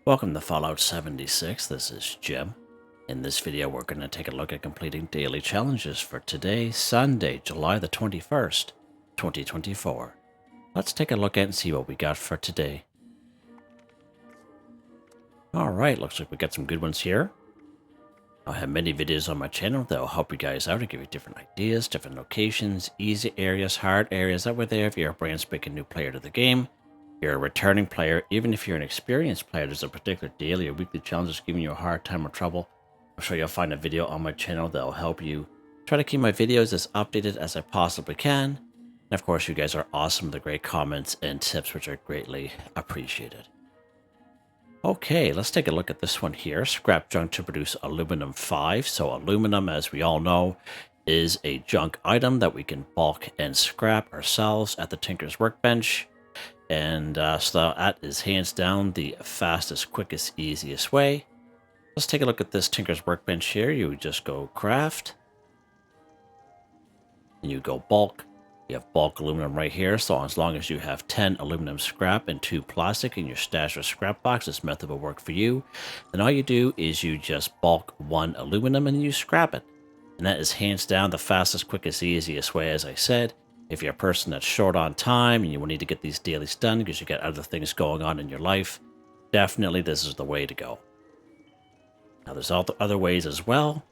Welcome to Fallout 76, this is Jim. In this video we're going to take a look at completing daily challenges for today, Sunday, July the 21st, 2024. Let's take a look at and see what we got for today. Alright, looks like we got some good ones here. I'll have many videos on my channel that will help you guys out and give you different ideas, different locations, easy areas, hard areas. That way there if you're a brand spanking new player to the game. You're a returning player, even if you're an experienced player, there's a particular daily or weekly challenge that's giving you a hard time or trouble. I'm sure you'll find a video on my channel that will help you. Try to keep my videos as updated as I possibly can. And of course, you guys are awesome with the great comments and tips, which are greatly appreciated. Okay, let's take a look at this one here. Scrap junk to produce aluminum 5. So aluminum, as we all know, is a junk item that we can bulk and scrap ourselves at the Tinker's Workbench. And so that is hands down the fastest, quickest, easiest way. Let's take a look at this Tinker's Workbench here. You just go craft. And you go bulk. You have bulk aluminum right here. So as long as you have 10 aluminum scrap and 2 plastic in your stash or scrap box, this method will work for you. Then all you do is you just bulk 1 aluminum and you scrap it. And that is hands down the fastest, quickest, easiest way, as I said. If you're a person that's short on time and you will need to get these dailies done because you got other things going on in your life, definitely this is the way to go. Now there's other ways as well.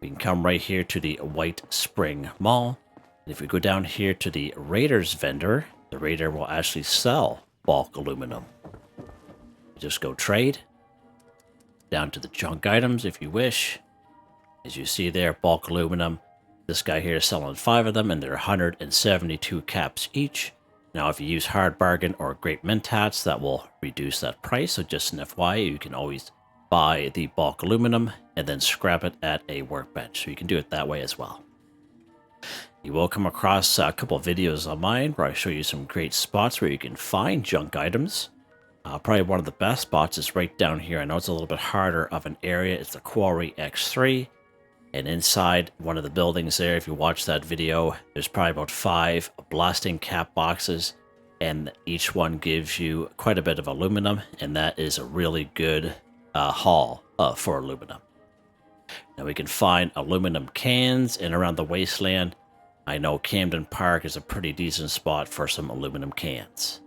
We can come right here to the White Spring Mall. And if we go down here to the Raiders vendor, the Raider will actually sell bulk aluminum. Just go trade. Down to the junk items if you wish. As you see there, bulk aluminum. This guy here is selling 5 of them, and they're 172 caps each. Now, if you use hard bargain or great mentats, that will reduce that price. So just an FYI, you can always buy the bulk aluminum and then scrap it at a workbench. So you can do it that way as well. You will come across a couple of videos on mine where I show you some great spots where you can find junk items. Probably one of the best spots is right down here. I know it's a little bit harder of an area. It's the Quarry X3. And inside one of the buildings there, if you watch that video, there's probably about 5 blasting cap boxes. And each one gives you quite a bit of aluminum. And that is a really good haul for aluminum. Now we can find aluminum cans in around the wasteland. I know Camden Park is a pretty decent spot for some aluminum cans.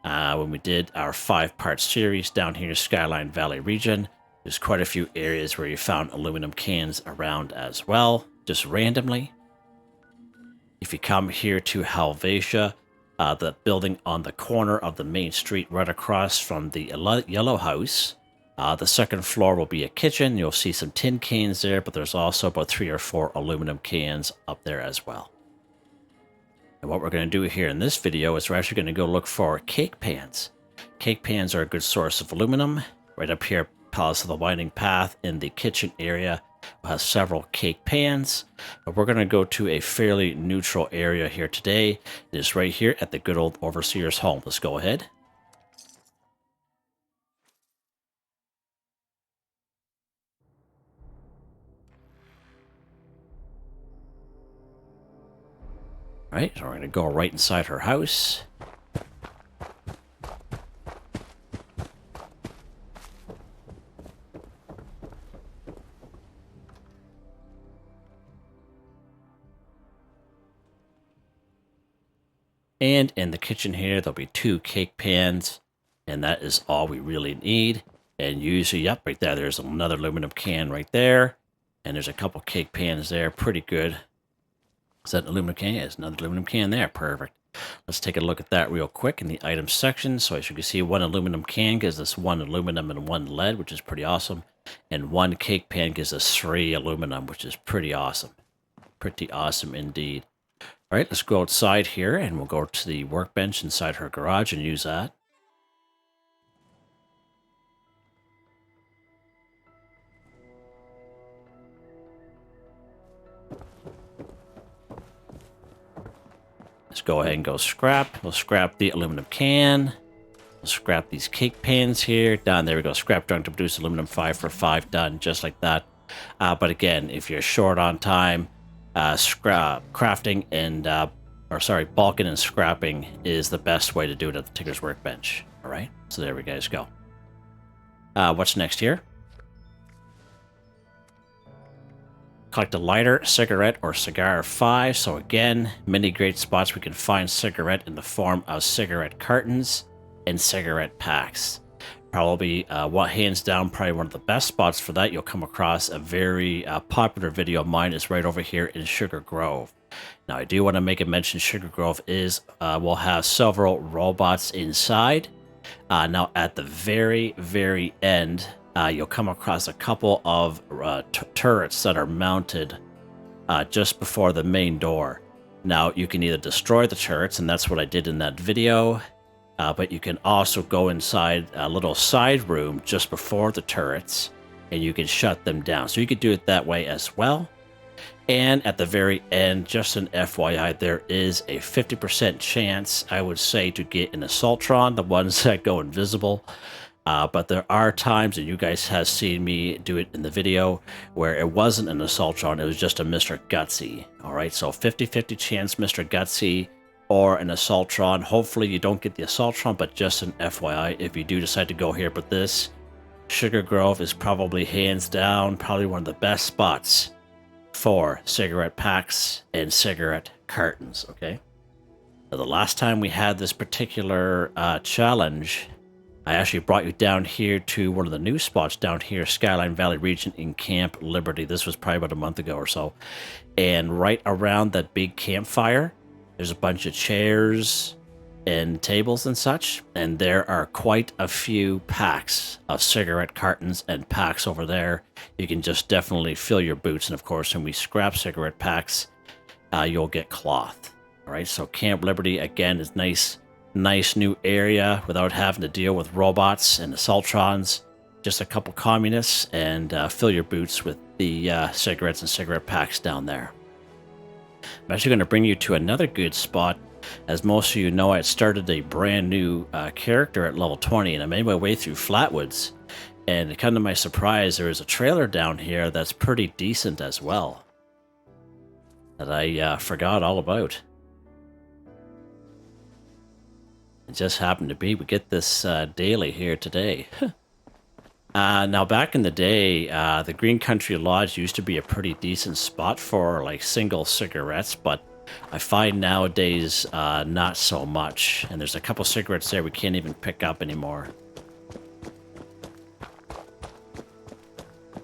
When we did our 5-part series down here in Skyline Valley region, there's quite a few areas where you found aluminum cans around as well, just randomly. If you come here to Helvetia, the building on the corner of the main street right across from the yellow house, the second floor will be a kitchen. You'll see some tin cans there, but there's also about 3 or 4 aluminum cans up there as well. And what we're going to do here in this video is we're actually going to go look for cake pans. Cake pans are a good source of aluminum. Right up here, Palace of the Winding Path in the kitchen area has several cake pans. But we're going to go to a fairly neutral area here today. It is right here at the good old Overseer's home. Let's go ahead. Right, so we're going to go right inside her house. And in the kitchen here, there'll be 2 cake pans, and that is all we really need. And usually, yep, right there, there's another aluminum can right there. And there's a couple cake pans there, pretty good. Is that an aluminum can? Yeah, there's another aluminum can there, perfect. Let's take a look at that real quick in the items section. So as you can see, 1 aluminum can gives us 1 aluminum and 1 lead, which is pretty awesome. And 1 cake pan gives us 3 aluminum, which is pretty awesome. Pretty awesome indeed. All right, let's go outside here, and we'll go to the workbench inside her garage and use that. Let's go ahead and go scrap. We'll scrap the aluminum can. We'll scrap these cake pans here. Done. There we go. Scrap junk to produce aluminum 5 for 5. Done. Just like that. But again, if you're short on time, crafting and bulking and scrapping is the best way to do it at the Tinker's Workbench. All right, so there we guys go. What's next here? Collect a lighter, cigarette, or cigar 5. So again, many great spots we can find cigarette in the form of cigarette cartons and cigarette packs. Probably, what hands down, probably one of the best spots for that. You'll come across a very popular video of mine is right over here in Sugar Grove. Now, I do want to make a mention. Sugar Grove is will have several robots inside. Now, at the very, very end, you'll come across a couple of turrets that are mounted just before the main door. Now, you can either destroy the turrets, and that's what I did in that video, but you can also go inside a little side room just before the turrets, and you can shut them down. So you could do it that way as well. And at the very end, just an FYI, there is a 50% chance, I would say, to get an Assaultron, the ones that go invisible. But there are times, and you guys have seen me do it in the video, where it wasn't an Assaultron, it was just a Mr. Gutsy. Alright, so 50-50 chance Mr. Gutsy or an Assaultron. Hopefully you don't get the Assaultron, but just an FYI if you do decide to go here. But this, Sugar Grove is probably hands down, probably one of the best spots for cigarette packs and cigarette cartons, okay? Now, the last time we had this particular challenge, I actually brought you down here to one of the new spots down here, Skyline Valley region in Camp Liberty. This was probably about a month ago or so. And right around that big campfire, there's a bunch of chairs and tables and such. And there are quite a few packs of cigarette cartons and packs over there. You can just definitely fill your boots. And of course, when we scrap cigarette packs, you'll get cloth. All right, so Camp Liberty, again, is nice new area without having to deal with robots and Assaultrons. Just a couple communists, and fill your boots with the cigarettes and cigarette packs down there. I'm actually going to bring you to another good spot. As most of you know, I started a brand new character at level 20, and I made my way through Flatwoods. And to come to my surprise, there is a trailer down here that's pretty decent as well, that I forgot all about. It just happened to be, we get this daily here today. Now, back in the day, the Green Country Lodge used to be a pretty decent spot for like single cigarettes, but I find nowadays not so much. And there's a couple cigarettes there we can't even pick up anymore.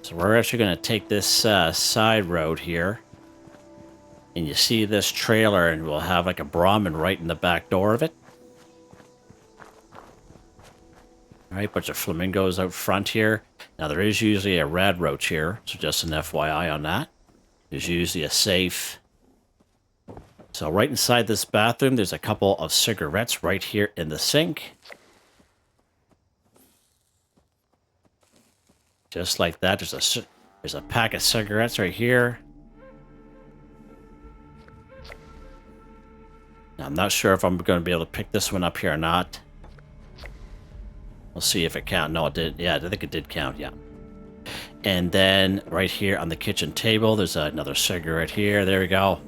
So we're actually going to take this side road here. And you see this trailer, and we'll have like a Brahmin right in the back door of it. Alright, bunch of flamingos out front here. Now there is usually a rad roach here, so just an FYI on that. There's usually a safe. So right inside this bathroom, there's a couple of cigarettes right here in the sink. Just like that, there's a pack of cigarettes right here. Now, I'm not sure if I'm going to be able to pick this one up here or not. We'll see if it counts. No, it did. Yeah, I think it did count, yeah. And then right here on the kitchen table, there's another cigarette here. There we go.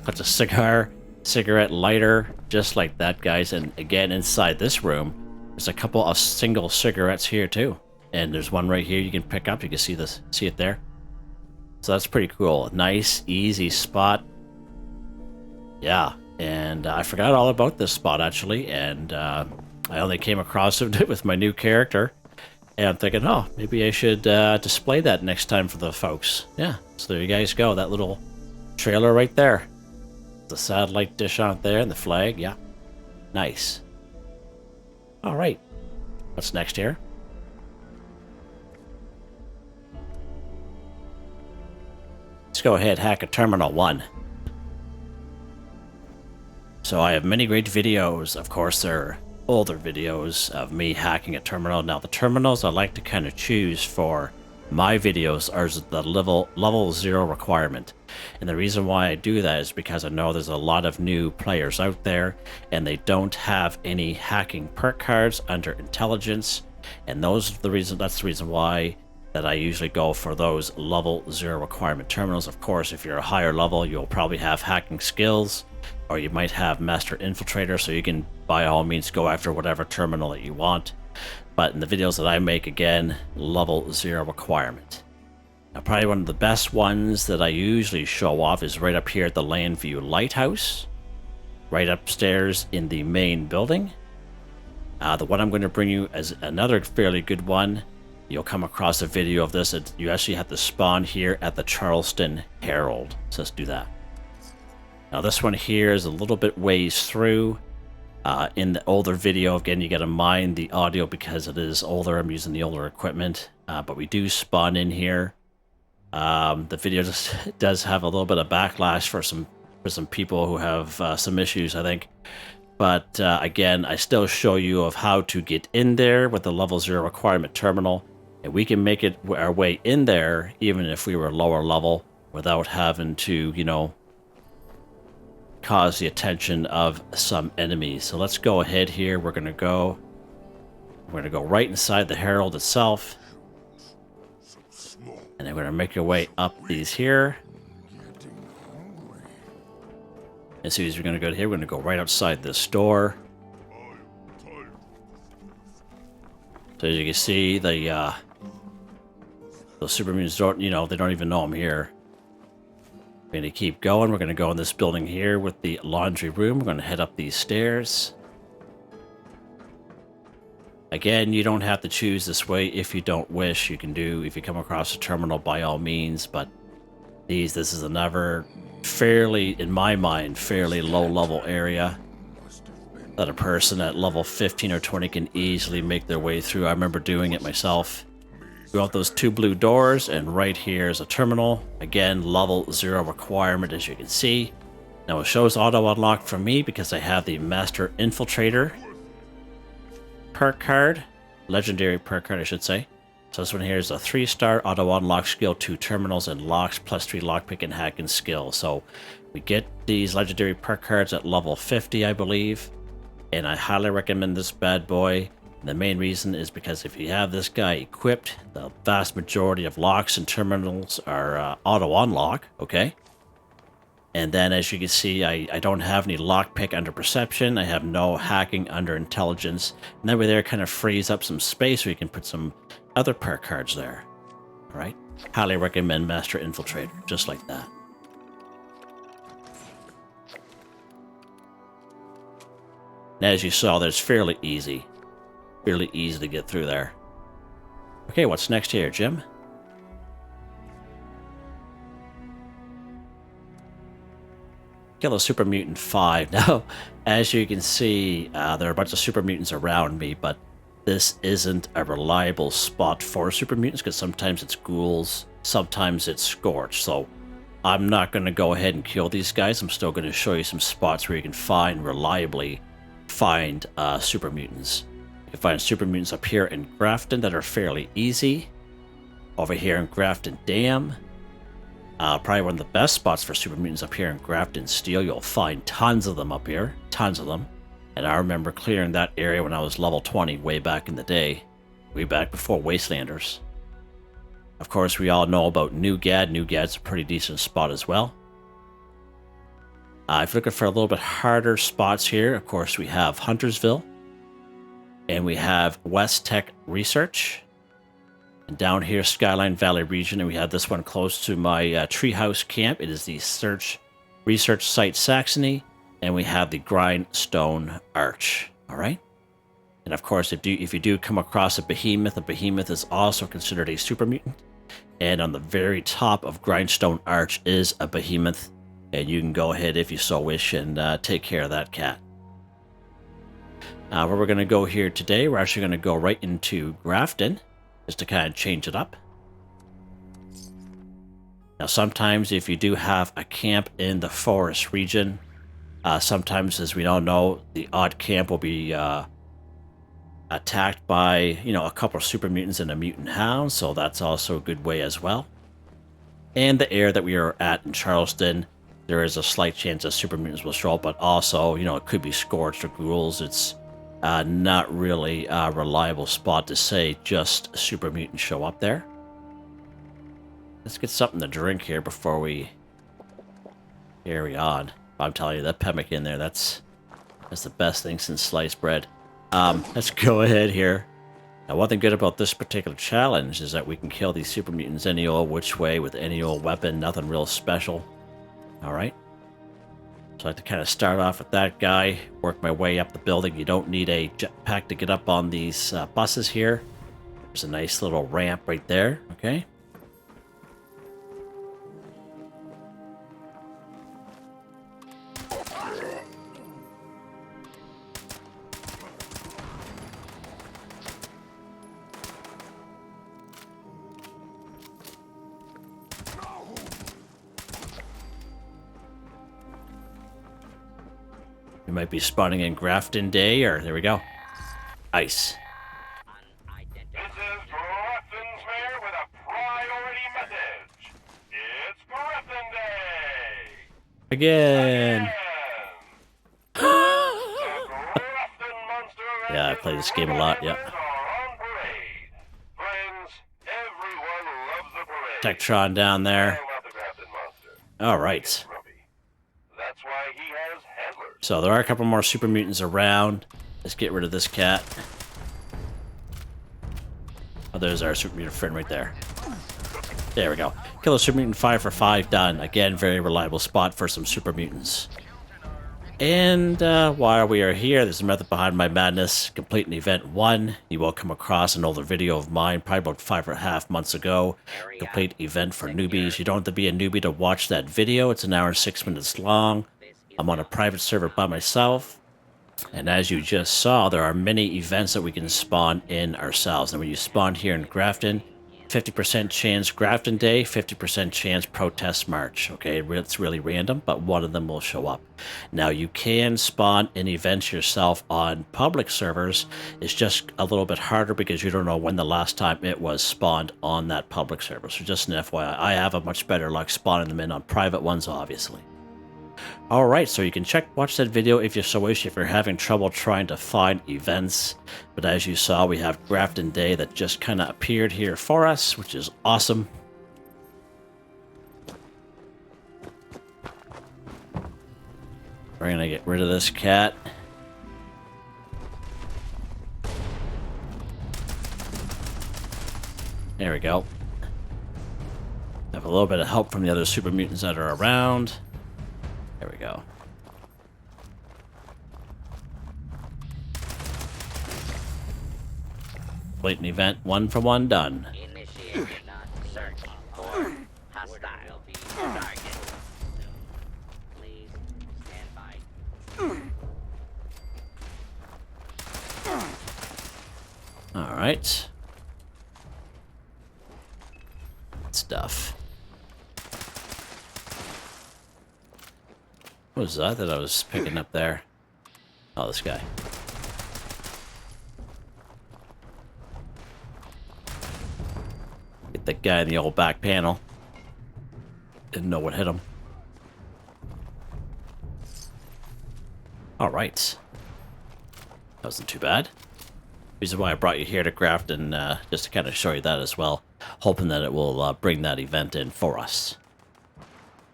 That's a cigarette lighter, just like that, guys. And again, inside this room, there's a couple of single cigarettes here, too. And there's one right here you can pick up. You can see it there. So that's pretty cool. Nice, easy spot. Yeah, and I forgot all about this spot, actually. And I only came across it with my new character, and I'm thinking, oh, maybe I should display that next time for the folks. Yeah, so there you guys go, that little trailer right there. The satellite dish out there and the flag, yeah. Nice. All right, what's next here? Let's go ahead, hack a Terminal 1. So I have many great videos, of course, they're older videos of me hacking a terminal. Now, the terminals I like to kind of choose for my videos are the level 0 requirement. And the reason why I do that is because I know there's a lot of new players out there, and they don't have any hacking perk cards under intelligence. And that's the reason why that I usually go for those level 0 requirement terminals. Of course, if you're a higher level, you'll probably have hacking skills, or you might have Master Infiltrator, so you can by all means go after whatever terminal that you want. But in the videos that I make, again, level 0 requirement. Now, probably one of the best ones that I usually show off is right up here at the Landview Lighthouse, right upstairs in the main building. The one I'm going to bring you as another fairly good one, you'll come across a video of this. You actually have to spawn here at the Charleston Herald. So let's do that. Now this one here is a little bit ways through. In the older video, again, you got to mind the audio because it is older. I'm using the older equipment, but we do spawn in here. The video just does have a little bit of backlash for some people who have some issues, I think. But again, I still show you of how to get in there with the level 0 requirement terminal, and we can make it our way in there even if we were lower level without having to, you know, cause the attention of some enemies. So let's go ahead here. We're gonna go right inside the Herald itself, and then we're gonna make our way up these here. As soon as we're gonna go here, we're gonna go right outside this door. So as you can see, the those super mutants don't, you know, they don't even know I'm here. We're going to keep going. We're going to go in this building here with the laundry room. We're going to head up these stairs. Again, you don't have to choose this way if you don't wish. You can do, if you come across a terminal, by all means. But this is another fairly, in my mind, fairly low-level area that a person at level 15 or 20 can easily make their way through. I remember doing it myself. Go out those 2 blue doors, and right here is a terminal. Again, level 0 requirement, as you can see. Now it shows auto unlock for me because I have the Master Infiltrator perk card, legendary perk card, I should say. So this one here is a 3-star auto unlock skill, 2 terminals and locks, +3 lockpick and hacking skill. So we get these legendary perk cards at level 50, I believe, and I highly recommend this bad boy. The main reason is because if you have this guy equipped, the vast majority of locks and terminals are auto unlock, okay? And then as you can see, I don't have any lockpick under perception. I have no hacking under intelligence. And that way there kind of frees up some space where you can put some other perk cards there. All right? Highly recommend Master Infiltrator, just like that. And as you saw, there's fairly easy to get through there. Okay, what's next here, Jim? Kill a Super Mutant 5. Now, as you can see, there are a bunch of Super Mutants around me, but this isn't a reliable spot for Super Mutants because sometimes it's Ghouls, sometimes it's Scorch. So I'm not going to go ahead and kill these guys. I'm still going to show you some spots where you can reliably find Super Mutants. You can find Super Mutants up here in Grafton that are fairly easy. Over here in Grafton Dam. Probably one of the best spots for Super Mutants up here in Grafton Steel. You'll find tons of them up here. Tons of them. And I remember clearing that area when I was level 20 way back in the day. Way back before Wastelanders. Of course, we all know about Newgad. Newgad's a pretty decent spot as well. If you're looking for a little bit harder spots here, of course, we have Huntersville. And we have West Tech Research. And down here, Skyline Valley region. And we have this one close to my treehouse camp. It is the Research Site Saxony. And we have the Grindstone Arch. All right. And of course, if you do come across a behemoth is also considered a super mutant. And on the very top of Grindstone Arch is a behemoth. And you can go ahead, if you so wish, and take care of that cat. Where we're going to go here today, we're actually going to go right into Grafton, just to kind of change it up. Now, sometimes if you do have a camp in the forest region, sometimes, as we all know, the odd camp will be attacked by, a couple of super mutants and a mutant hound, so that's also a good way as well. And the area that we are at in Charleston, there is a slight chance that super mutants will show up, but also, it could be Scorched or Ghouls. It's not really a reliable spot to say just super mutants show up there. Let's get something to drink here before we carry on. I'm telling you, that pemmican in there, that's That's the best thing since sliced bread. Let's go ahead here. Now, one thing good about this particular challenge is that we can kill these super mutants any old which way with any old weapon, nothing real special. Alright. So I like to kind of start off with that guy, work my way up the building. You don't need a jetpack to get up on these buses here. There's a nice little ramp right there, okay? We might be spawning in Grafton Day, or there we go. Ice. This is Grafton's mayor with a priority message. It's Grafton Day! Again! The Grafton Monster Yeah, I play this game a lot, yeah. are on parade. Friends, everyone loves a parade. Tektron down there. I love the Grafton Monster. Alright. Grumpy. That's why he has handlers. So there are a couple more super mutants around. Let's get rid of this cat. Oh, there's our super mutant friend right there. There we go. Kill a super mutant 5 for 5, done. Again, very reliable spot for some super mutants. And while we are here, there's a method behind my madness. Complete an event 1. You will come across an older video of mine, probably about 5.5 months ago. Complete event for newbies. You don't have to be a newbie to watch that video. It's an hour and 6 minutes long. I'm on a private server by myself. And as you just saw, there are many events that we can spawn in ourselves. And when you spawn here in Grafton, 50% chance Grafton Day, 50% chance Protest March. Okay, it's really random, but one of them will show up. Now, you can spawn in events yourself on public servers. It's just a little bit harder because you don't know when the last time it was spawned on that public server. So just an FYI, I have a much better luck spawning them in on private ones, obviously. Alright, so you can watch that video if you so wish if you're having trouble trying to find events. But as you saw, we have Grafton Day that just kind of appeared here for us, which is awesome. We're going to get rid of this cat. There we go. Have a little bit of help from the other super mutants that are around. There we go. Blatant event 1 for 1 done. Initiate search for hostile target. Please stand by. Alright. Stuff. What was that I was picking up there? Oh, this guy. Get that guy in the old back panel. Didn't know what hit him. Alright. That wasn't too bad. Reason why I brought you here to Grafton, just to kind of show you that as well. Hoping that it will bring that event in for us.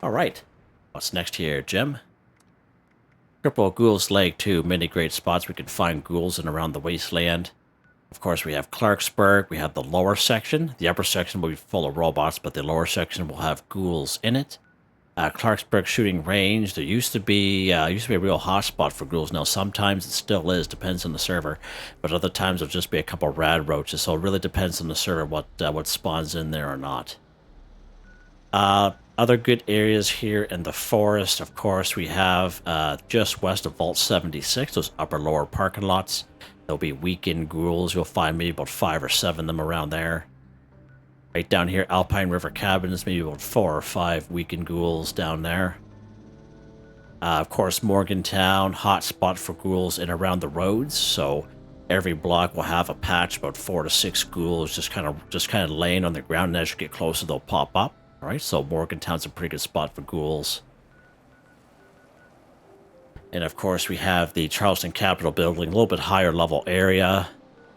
Alright. What's next here, Jim? Cripple, Ghoul's Lake, too. Many great spots we can find ghouls in around the wasteland. Of course, we have Clarksburg. We have the lower section. The upper section will be full of robots, but the lower section will have ghouls in it. Clarksburg shooting range. There used to be a real hotspot for ghouls. Now, sometimes it still is. Depends on the server. But other times it'll just be a couple rad roaches. So it really depends on the server what spawns in there or not. Other good areas here in the forest, of course, we have just west of Vault 76, those upper-lower parking lots. There'll be weekend ghouls. You'll find maybe about 5 or 7 of them around there. Right down here, Alpine River Cabins, maybe about 4 or 5 weekend ghouls down there. Of course, Morgantown, hot spot for ghouls in around the roads. So every block will have a patch, about 4 to 6 ghouls just kind of laying on the ground. And as you get closer, they'll pop up. All right, so Morgantown's a pretty good spot for ghouls. And of course, we have the Charleston Capitol building, a little bit higher level area.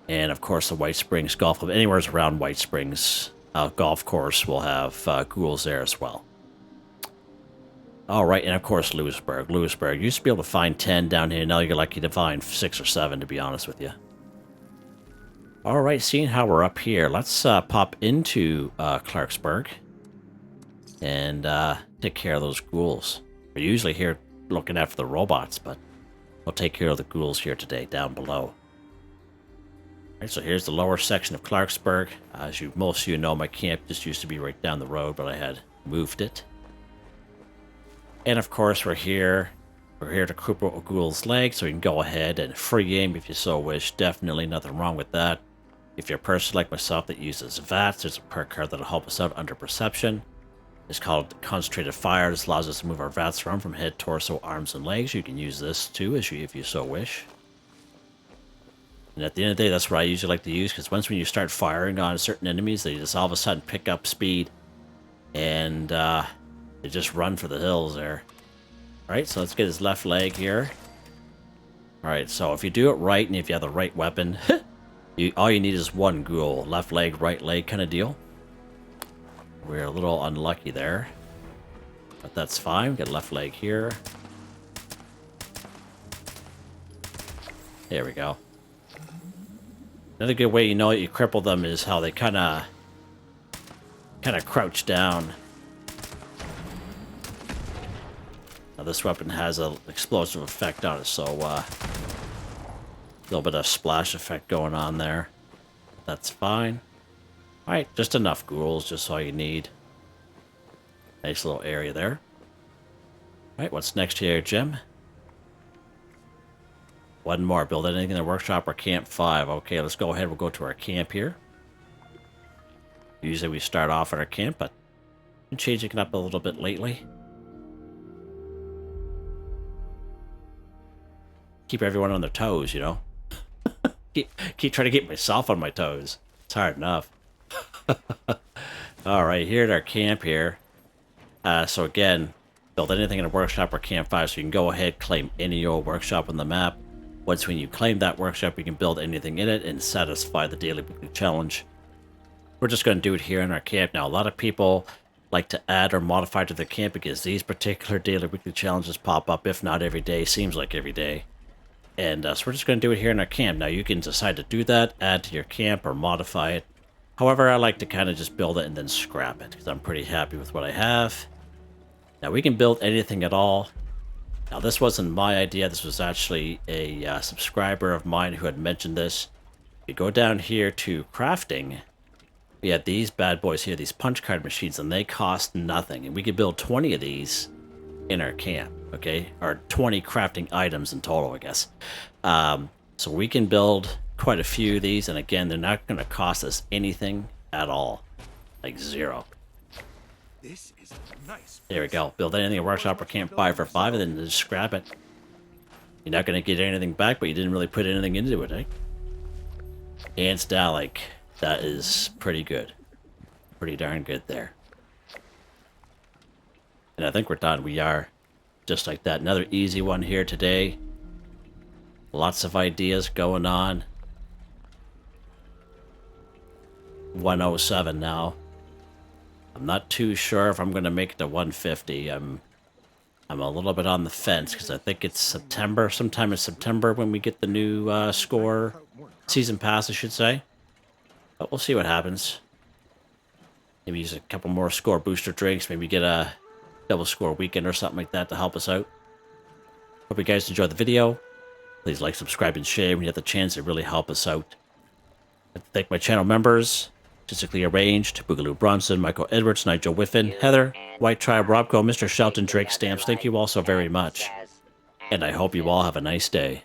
And of course, the White Springs Golf Club. Anywhere around White Springs Golf Course will have ghouls there as well. All right, and of course Lewisburg. Lewisburg. You used to be able to find 10 down here. Now you're lucky to find 6 or 7, to be honest with you. All right, seeing how we're up here, let's pop into Clarksburg and take care of those ghouls. We're usually here looking after the robots, but we'll take care of the ghouls here today, down below. All right, so here's the lower section of Clarksburg. As most of you know, my camp just used to be right down the road, but I had moved it. And of course, we're here to cripple a ghoul's leg, so you can go ahead and free aim if you so wish. Definitely nothing wrong with that. If you're a person like myself that uses VATS, there's a perk card that'll help us out under perception. It's called Concentrated Fire. This allows us to move our VATS around from head, torso, arms, and legs. You can use this too, if you so wish. And at the end of the day, that's what I usually like to use, because when you start firing on certain enemies, they just all of a sudden pick up speed, and they just run for the hills there. Alright, so let's get his left leg here. Alright, so if you do it right, and if you have the right weapon, all you need is one ghoul. Left leg, right leg kind of deal. We're a little unlucky there, but that's fine. Get left leg here. There we go. Another good way you know you cripple them is how they kind of crouch down. Now this weapon has an explosive effect on it, so a little bit of splash effect going on there. That's fine. Alright, just enough ghouls, just all you need. Nice little area there. Alright, what's next here, Jim? One more. Build anything in the workshop or camp 5. Okay, let's go ahead. We'll go to our camp here. Usually we start off at our camp, but I'm changing it up a little bit lately. Keep everyone on their toes, you know? keep trying to keep myself on my toes. It's hard enough. Alright, here at our camp here. So again, build anything in a workshop or camp 5, so you can go ahead, claim any old workshop on the map. Once when you claim that workshop, you can build anything in it and satisfy the daily weekly challenge. We're just going to do it here in our camp. Now, a lot of people like to add or modify to their camp because these particular daily weekly challenges pop up, if not every day, seems like every day. And so we're just going to do it here in our camp. Now, you can decide to do that, add to your camp, or modify it. However, I like to kind of just build it and then scrap it, because I'm pretty happy with what I have. Now, we can build anything at all. Now, this wasn't my idea. This was actually a subscriber of mine who had mentioned this. You go down here to crafting. We have these bad boys here, these punch card machines, and they cost nothing. And we could build 20 of these in our camp, okay? Or 20 crafting items in total, I guess. So we can build quite a few of these, and again, they're not going to cost us anything at all. Like 0. This is nice. There we go. Build anything in workshop or camp 5 for 5, and then just scrap it. You're not going to get anything back, but you didn't really put anything into it, eh? Hands down, like, that is pretty good. Pretty darn good there. And I think we're done. We are. Just like that. Another easy one here today. Lots of ideas going on. 107 now. I'm not too sure if I'm going to make it to 150. I'm a little bit on the fence because I think it's September, sometime in September when we get the new score season pass, I should say. But we'll see what happens. Maybe use a couple more score booster drinks. Maybe get a double score weekend or something like that to help us out. Hope you guys enjoyed the video. Please like, subscribe, and share when you have the chance. It really help us out. I'd like to thank my channel members. ArtisticallyArranged, Boogaloo Bronson, Michael Edwards, Nigel Wiffen, Heather, Whitetribe, Robco, Mr. Shelton, Drake Stamps. Thank you all so very much. And I hope you all have a nice day.